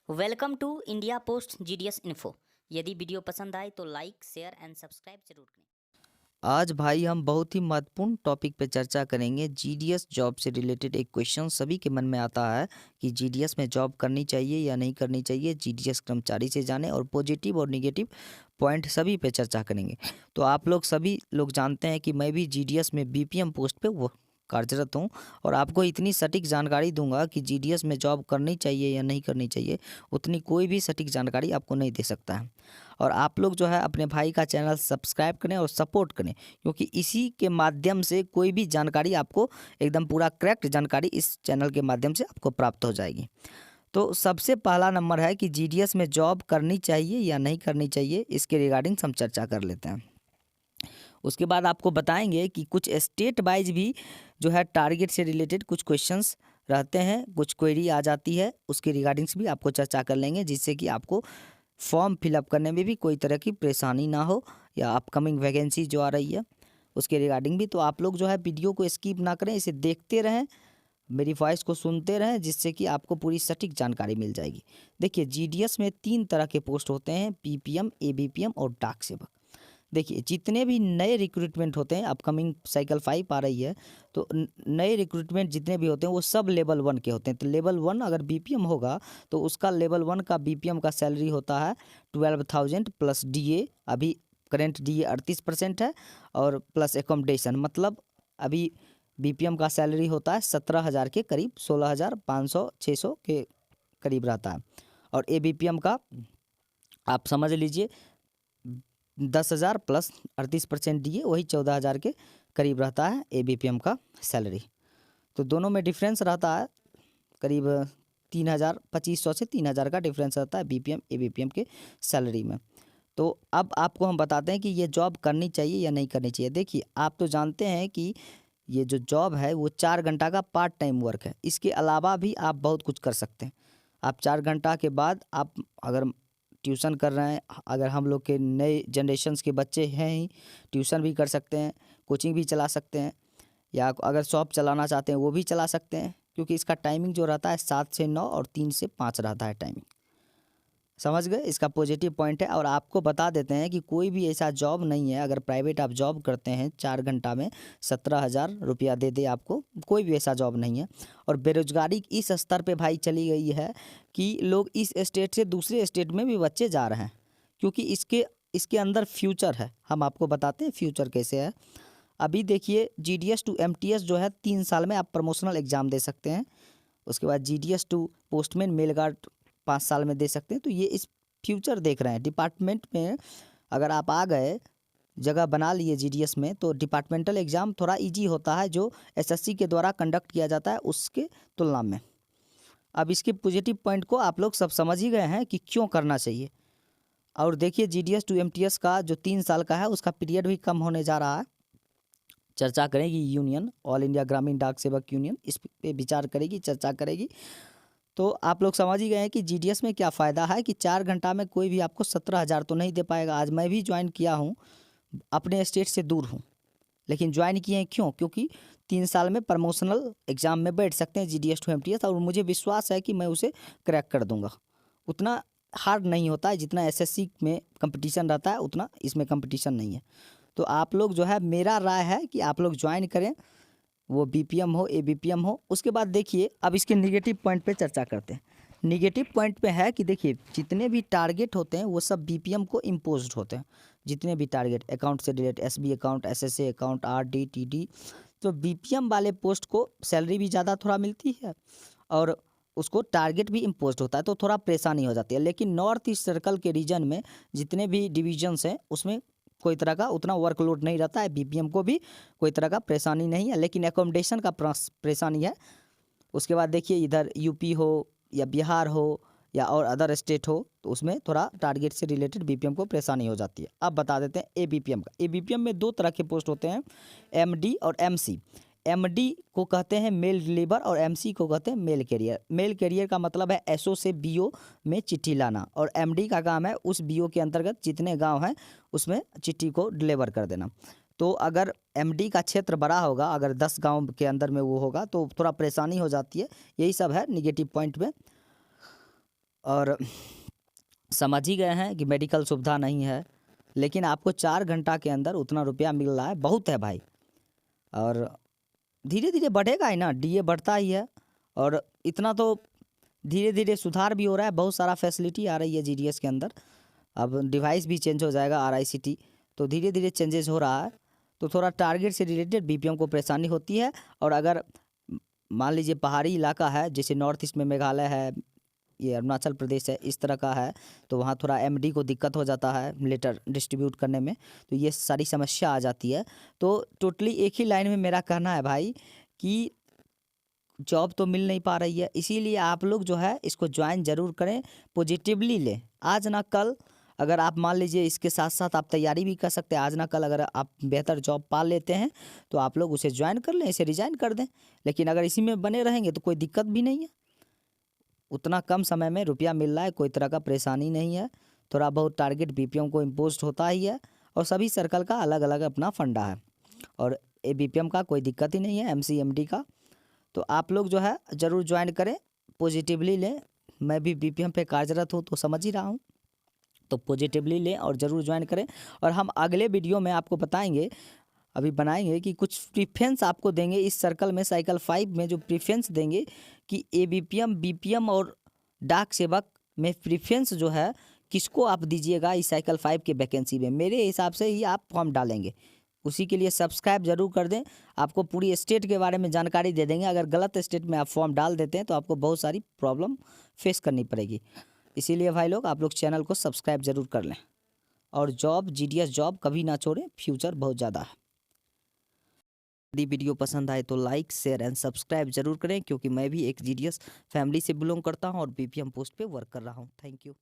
Welcome to India post GDS info. यदि video पसंद आए तो लाइक शेयर एंड सब्सक्राइब जरूर करें। आज भाई हम बहुत ही महत्वपूर्ण टॉपिक पे चर्चा करेंगे। जीडीएस जॉब से रिलेटेड एक क्वेश्चन सभी के मन में आता है कि जीडीएस में जॉब करनी चाहिए या नहीं करनी चाहिए। जीडीएस कर्मचारी से जाने और पॉजिटिव और नेगेटिव पॉइंट सभी पे चर्चा करेंगे। तो आप लोग सभी लोग जानते हैं कि मैं भी जीडीएस में बीपीएम पोस्ट पे वो कार्यरत हूँ और आपको इतनी सटीक जानकारी दूंगा कि जीडीएस में जॉब करनी चाहिए या नहीं करनी चाहिए, उतनी कोई भी सटीक जानकारी आपको नहीं दे सकता है। और आप लोग जो है अपने भाई का चैनल सब्सक्राइब करें और सपोर्ट करें, क्योंकि इसी के माध्यम से कोई भी जानकारी आपको एकदम पूरा करेक्ट जानकारी इस चैनल के माध्यम से आपको प्राप्त हो जाएगी। तो सबसे पहला नंबर है कि जीडीएस में जॉब करनी चाहिए या नहीं करनी चाहिए, इसके रिगार्डिंग हम चर्चा कर लेते हैं। उसके बाद आपको बताएंगे कि कुछ स्टेट वाइज भी जो है टारगेट से रिलेटेड कुछ क्वेश्चंस रहते हैं, कुछ क्वेरी आ जाती है, उसके रिगार्डिंग्स भी आपको चर्चा कर लेंगे, जिससे कि आपको फॉर्म फिलअप करने में भी कोई तरह की परेशानी ना हो, या अपकमिंग वैकेंसी जो आ रही है उसके रिगार्डिंग भी। तो आप लोग जो है वीडियो को स्किप ना करें, इसे देखते रहें, मेरी वॉइस को सुनते रहें, जिससे कि आपको पूरी सटीक जानकारी मिल जाएगी। देखिए, जीडीएस में 3 तरह के पोस्ट होते हैं, पीपीएम, एबीपीएम और डाक सेवक। देखिए, जितने भी नए रिक्रूटमेंट होते हैं, अपकमिंग साइकिल 5 आ रही है, तो नए रिक्रूटमेंट जितने भी होते हैं वो सब लेवल 1 के होते हैं। तो लेवल 1 अगर बीपीएम होगा तो उसका लेवल 1 का बीपीएम का सैलरी होता है 12,000 प्लस डीए। अभी करेंट डीए 38% है, और प्लस एकोमोडेशन, मतलब अभी बीपीएम का सैलरी होता है 17,000 के करीब, 16,500 600 के करीब रहता है। और एबीपीएम का आप समझ लीजिए 10,000 प्लस 38% डीए, वही 14,000 के करीब रहता है एबीपीएम का सैलरी। तो दोनों में डिफरेंस रहता है करीब 3,250 से 3,000 का डिफरेंस रहता है बीपीएम एबीपीएम के सैलरी में। तो अब आपको हम बताते हैं कि ये जॉब करनी चाहिए या नहीं करनी चाहिए। देखिए, आप तो जानते हैं कि ये जो जॉब है वो 4 घंटा का पार्ट टाइम वर्क है। इसके अलावा भी आप बहुत कुछ कर सकते हैं। आप 4 घंटा के बाद आप अगर ट्यूशन कर रहे हैं, अगर हम लोग के नए जनरेशन्स के बच्चे हैं ही, ट्यूशन भी कर सकते हैं, कोचिंग भी चला सकते हैं, या अगर शॉप चलाना चाहते हैं वो भी चला सकते हैं, क्योंकि इसका टाइमिंग जो रहता है 7 से 9 और 3 से 5 रहता है टाइमिंग। समझ गए, इसका पॉजिटिव पॉइंट है। और आपको बता देते हैं कि कोई भी ऐसा जॉब नहीं है, अगर प्राइवेट आप जॉब करते हैं 4 घंटा में 17,000 रुपया दे दे आपको, कोई भी ऐसा जॉब नहीं है। और बेरोजगारी इस स्तर पे भाई चली गई है कि लोग इस स्टेट से दूसरे स्टेट में भी बच्चे जा रहे हैं, क्योंकि इसके इसके अंदर फ्यूचर है। हम आपको बताते हैं फ्यूचर कैसे है। अभी देखिए, जीडीएस टू एमटीएस जो है 3 साल में आप प्रमोशनल एग्ज़ाम दे सकते हैं। उसके बाद GDS to postman mail guard 5 साल में दे सकते हैं। तो ये इस फ्यूचर देख रहे हैं डिपार्टमेंट में। अगर आप आ गए, जगह बना लिए जीडीएस में, तो डिपार्टमेंटल एग्ज़ाम थोड़ा इजी होता है, जो एसएससी के द्वारा कंडक्ट किया जाता है उसके तुलना में। अब इसके पॉजिटिव पॉइंट को आप लोग सब समझ ही गए हैं कि क्यों करना चाहिए। और देखिए, जीडीएस टू एमटीएस का जो 3 साल का है उसका पीरियड भी कम होने जा रहा है। चर्चा करेगी यूनियन, ऑल इंडिया ग्रामीण डाक सेवक यूनियन, इस पे विचार करेगी, चर्चा करेगी। तो आप लोग समझ ही गए हैं कि जीडीएस में क्या फ़ायदा है कि 4 घंटा में कोई भी आपको 17,000 तो नहीं दे पाएगा। आज मैं भी ज्वाइन किया हूँ, अपने स्टेट से दूर हूँ, लेकिन ज्वाइन किए हैं क्यों? क्योंकि 3 साल में प्रमोशनल एग्ज़ाम में बैठ सकते हैं जीडीएस टू एमटीएस, और मुझे विश्वास है कि मैं उसे क्रैक कर दूंगा। उतना हार्ड नहीं होता है, जितना एसएससी में कंपटीशन रहता है उतना इसमें कंपटीशन नहीं है। तो आप लोग जो है, मेरा राय है कि आप लोग ज्वाइन करें, वो बीपीएम हो एबीपीएम हो। उसके बाद देखिए, अब इसके निगेटिव पॉइंट पे चर्चा करते हैं। निगेटिव पॉइंट पे है कि देखिए, जितने भी टारगेट होते हैं वो सब बीपीएम को इम्पोज्ड होते हैं। जितने भी टारगेट अकाउंट से related, SB account, SSA account, RD, TD, तो बीपीएम वाले पोस्ट को सैलरी भी ज़्यादा थोड़ा मिलती है, और उसको टारगेट भी इम्पोज्ड होता है, तो थोड़ा परेशानी हो जाती है। लेकिन नॉर्थ ईस्ट सर्कल के रीजन में जितने भी डिविजन्स हैं उसमें कोई तरह का उतना वर्कलोड नहीं रहता है, बीपीएम को भी कोई तरह का परेशानी नहीं है, लेकिन एकोमोडेशन का परेशानी है। उसके बाद देखिए, इधर यूपी हो या बिहार हो या और अदर स्टेट हो, तो उसमें थोड़ा टारगेट से रिलेटेड बीपीएम को परेशानी हो जाती है। अब बता देते हैं एबीपीएम का। एबीपीएम में 2 तरह के पोस्ट होते हैं, एमडी और एमसी। एमडी को कहते हैं मेल डिलीवर, और एमसी को कहते हैं मेल कैरियर। मेल कैरियर का मतलब है एसओ से बीओ में चिट्ठी लाना, और एमडी का काम है उस बीओ के अंतर्गत जितने गांव हैं उसमें चिट्ठी को डिलीवर कर देना। तो अगर एमडी का क्षेत्र बड़ा होगा, अगर 10 गांव के अंदर में वो होगा, तो थोड़ा परेशानी हो जाती है। यही सब है निगेटिव पॉइंट में। और समझ ही गए हैं कि मेडिकल सुविधा नहीं है, लेकिन आपको 4 घंटा के अंदर उतना रुपया मिल रहा है, बहुत है भाई। और धीरे धीरे बढ़ेगा ही ना, डीए बढ़ता ही है। और इतना तो धीरे धीरे सुधार भी हो रहा है, बहुत सारा फैसिलिटी आ रही है जीडीएस के अंदर। अब डिवाइस भी चेंज हो जाएगा आरआईसीटी, तो धीरे धीरे चेंजेस हो रहा है। तो थोड़ा टारगेट से रिलेटेड बीपीएम को परेशानी होती है। और अगर मान लीजिए पहाड़ी इलाका है, जैसे नॉर्थ ईस्ट में मेघालय है, ये अरुणाचल प्रदेश है, इस तरह का है, तो वहाँ थोड़ा एमडी को दिक्कत हो जाता है लेटर डिस्ट्रीब्यूट करने में, तो ये सारी समस्या आ जाती है। तो टोटली एक ही लाइन में मेरा कहना है भाई कि जॉब तो मिल नहीं पा रही है, इसीलिए आप लोग जो है इसको ज्वाइन ज़रूर करें, पॉजिटिवली लें। आज ना कल अगर आप मान लीजिए इसके साथ साथ आप तैयारी भी कर सकते हैं, आज ना कल अगर आप बेहतर जॉब पा लेते हैं तो आप लोग उसे ज्वाइन कर लें, इसे रिजाइन कर दें। लेकिन अगर इसी में बने रहेंगे तो कोई दिक्कत भी नहीं है, उतना कम समय में रुपया मिल रहा है, कोई तरह का परेशानी नहीं है। थोड़ा बहुत टारगेट बीपीएम को इम्पोज होता ही है, और सभी सर्कल का अलग अलग अपना फंडा है, और ए बीपीएम का कोई दिक्कत ही नहीं है, एमसीएमडी का। तो आप लोग जो है ज़रूर ज्वाइन करें, पॉजिटिवली लें। मैं भी बीपीएम पे कार्यरत हूँ तो समझ ही रहा हूँ, तो पॉजिटिवली लें और ज़रूर ज्वाइन करें। और हम अगले वीडियो में आपको बताएंगे, अभी बनाएंगे कि कुछ प्रीफरेंस आपको देंगे इस सर्कल में, साइकिल 5 में जो प्रीफरेंस देंगे कि एबीपीएम, बीपीएम और डाक सेवक में प्रीफरेंस जो है किसको आप दीजिएगा इस साइकिल 5 के वैकेंसी में। मेरे हिसाब से ही आप फॉर्म डालेंगे, उसी के लिए सब्सक्राइब जरूर कर दें। आपको पूरी स्टेट के बारे में जानकारी दे देंगे। अगर गलत स्टेट में आप फॉर्म डाल देते हैं तो आपको बहुत सारी प्रॉब्लम फेस करनी पड़ेगी। इसीलिए भाई लोग आप लोग चैनल को सब्सक्राइब जरूर कर लें, और जॉब जीडीएस जॉब कभी ना छोड़ें, फ्यूचर बहुत ज़्यादा है। यदि वीडियो पसंद आए तो लाइक, शेयर एंड सब्सक्राइब जरूर करें, क्योंकि मैं भी एक जीडीएस फैमिली से बिलोंग करता हूं और बीपीएम पोस्ट पे वर्क कर रहा हूं। Thank you.